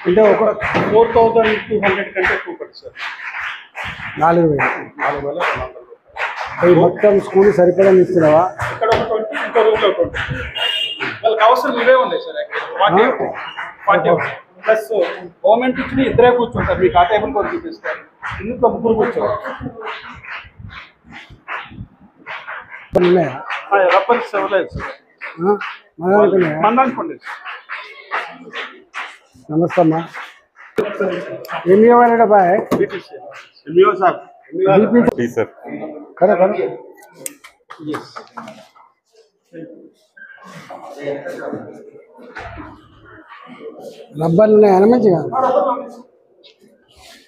అంటే ఒక 4200 కంటే ఎక్కువ పడుతుంది సార్. 4000 మొత్తం స్కూల్ సరిపడా ఇస్తున్నావా? ఇక్కడ ఒక 20, ఇంకో రూమ్లో 20. వాళ్ళకి అవసరం ఇవే ఉన్నాయి సార్. 40 ప్లస్ గవర్నమెంట్ ఇచ్చిన ఇద్దరే కూర్చుంటారు. మీకు ఆ టేబుల్ కూడా చూపిస్తారు. ఇందులో ముగ్గురు కూర్చోవాలి. రబ్బర్స్ ఇవ్వలేదు సార్. మందానుకోండి. నమస్తే అమ్మా. एमईओ वाले डब्बा है एमईओ साहब जी सर करो करो यस రబ్బర్లు ఉన్నాయా మంచిగా?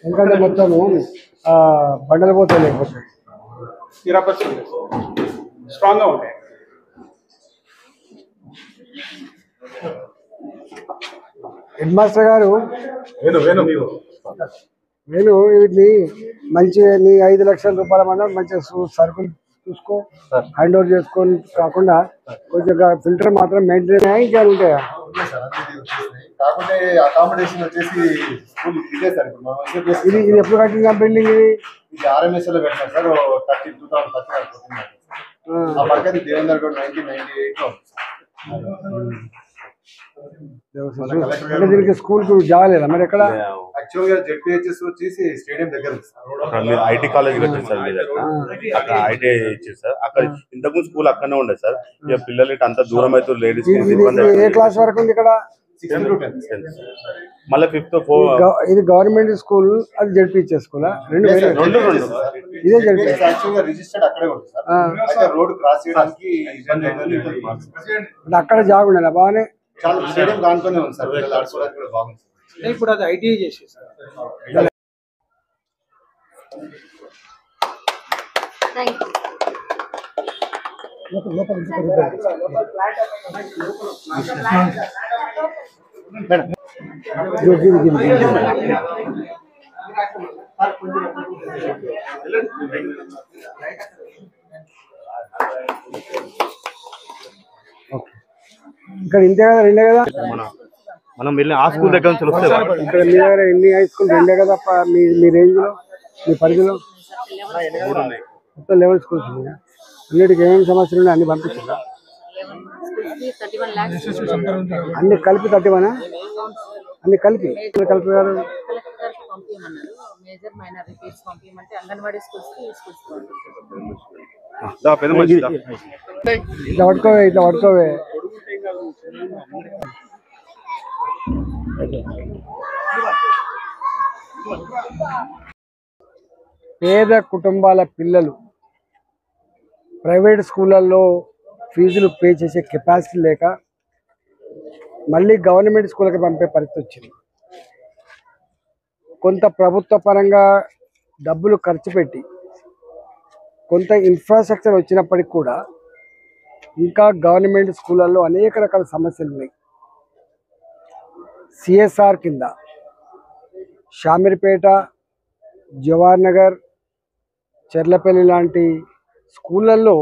ఎందుకంటే మొత్తము బండలు పోతాయి, లేకపోతే ఈ రబ్బర్స్ స్ట్రాంగ్గా ఉంటాయి. హెడ్ మాస్టర్ గారు నేను వీటిని మంచిగా నీ 5 లక్షల రూపాయల మంది మంచిగా సరుకులు చూసుకో, హ్యాండ్ ఓవర్ చేసుకొని కాకుండా కొంచెం ఫిల్టర్ మాత్రం మెయింటైన్ అయ్యి ఇంకా ఉంటాయా? అకామిడేషన్ వచ్చేసి ఇదే సార్. ఇది ఎప్పుడు కట్టిందా బిల్డింగ్? ఇది RMS లో పెట్టినా సార్. 2013 దేవుని దగ్గర 1998 లో. అంటే దీనికి స్కూల్ జాగలేదా మరి? ఎక్కడ యాక్చువల్ గా జెడ్పీహెచ్ఎస్ వచ్చేసి స్టేడియం దగ్గర ఐటీ కాలేజ్ సార్. అక్కడ ఐటీ ఇచ్చారు సార్. అక్కడ ఇంతకుముందు స్కూల్ అక్కడనే ఉండదు సార్. ఇక పిల్లలు అంత దూరం అయితే లేడీస్ ఏ క్లాస్ వరకు ఉంది ఇక్కడ? మళ్ళీ 5th ఇది గవర్నమెంట్ స్కూల్, అది జెడ్పీహెచ్ఎస్ స్కూల్. రెండు ఇదే జెడ్పీహెచ్. యాక్చువల్ గా రిజిస్టర్డ్ అక్కడే ఉంది సార్. రోడ్ క్రాస్ చేయడానికి ఇబ్బంది అవుతుంది. అక్కడ జాగ్ ఉండేనా? బాగానే చాలా స్టేడియం కానుకొని ఉంది సార్. ఆడుకోవడానికి కూడా బాగుంది. ఇప్పుడు అది ఐటీ చేసేసారు. ఇక్కడ ఇంతే కదా, రెండే కదా? మనం వెళ్ళి ఆ స్కూల్ దగ్గర నుంచి వస్తే ఇక్కడ మీ దగ్గర ఎన్ని హై స్కూల్? రెండే కదా మీ రేంజ్ లో, మీ పరిధిలో? మొత్తం 11 స్కూల్స్ ఉన్నాయా? అన్నిటికి ఏమేమి సమస్యలు ఉన్నాయి అన్ని పంపించారా? అన్ని కలిపి 31? అన్ని కలిపి గారు ఇట్లా పట్టుకోవే, ఇట్లా పట్టుకోవే. పేద కుటుంబాల పిల్లలు ప్రైవేట్ స్కూళ్ళల్లో ఫీజులు పే చేసే కెపాసిటీ లేక మళ్ళీ గవర్నమెంట్ స్కూళ్ళకి పంపే పరిస్థితి వచ్చింది. కొంత ప్రభుత్వ పరంగా డబ్బులు ఖర్చు పెట్టి కొంత ఇన్ఫ్రాస్ట్రక్చర్ వచ్చినప్పటికి కూడా ఇంకా గవర్నమెంట్ స్కూళ్ళల్లో అనేక రకాల సమస్యలు ఉన్నాయి. సిఎస్ఆర్ కింద షామీర్పేట, జవహర్ నగర్, చెర్లపల్లి లాంటి స్కూళ్ళల్లో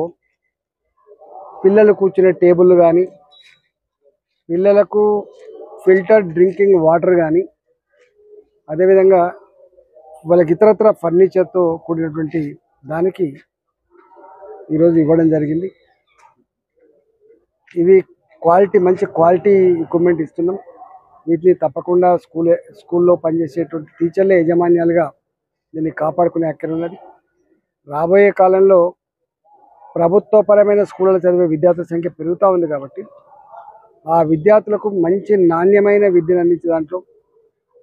పిల్లలు కూర్చునే టేబుల్ కానీ, పిల్లలకు ఫిల్టర్ డ్రింకింగ్ వాటర్ కానీ, అదేవిధంగా వాళ్ళకి ఇతరత్ర ఫర్నిచర్తో కూడినటువంటి దానికి ఈరోజు ఇవ్వడం జరిగింది. ఇది క్వాలిటీ, మంచి క్వాలిటీ ఎక్విప్మెంట్ ఇస్తున్నాం. వీటిని తప్పకుండా స్కూల్లో పనిచేసేటువంటి టీచర్లే యాజమాన్యాలుగా దీన్ని కాపాడుకునే అక్కర ఉన్నది. రాబోయే కాలంలో ప్రభుత్వపరమైన స్కూళ్ళలో చదివే విద్యార్థుల సంఖ్య పెరుగుతూ ఉంది కాబట్టి ఆ విద్యార్థులకు మంచి నాణ్యమైన విద్యను అందించే దాంట్లో,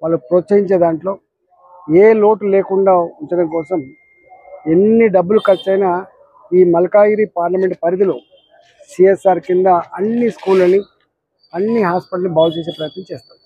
వాళ్ళు ప్రోత్సహించే దాంట్లో ఏ లోటు లేకుండా ఉంచడం కోసం ఎన్ని డబ్బులు ఖర్చైనా ఈ మల్కాజిగిరి పార్లమెంట్ పరిధిలో సిఎస్ఆర్ కింద అన్ని స్కూళ్ళని, అన్ని హాస్పిటల్ని బాగు చేసే ప్రయత్నం చేస్తాం.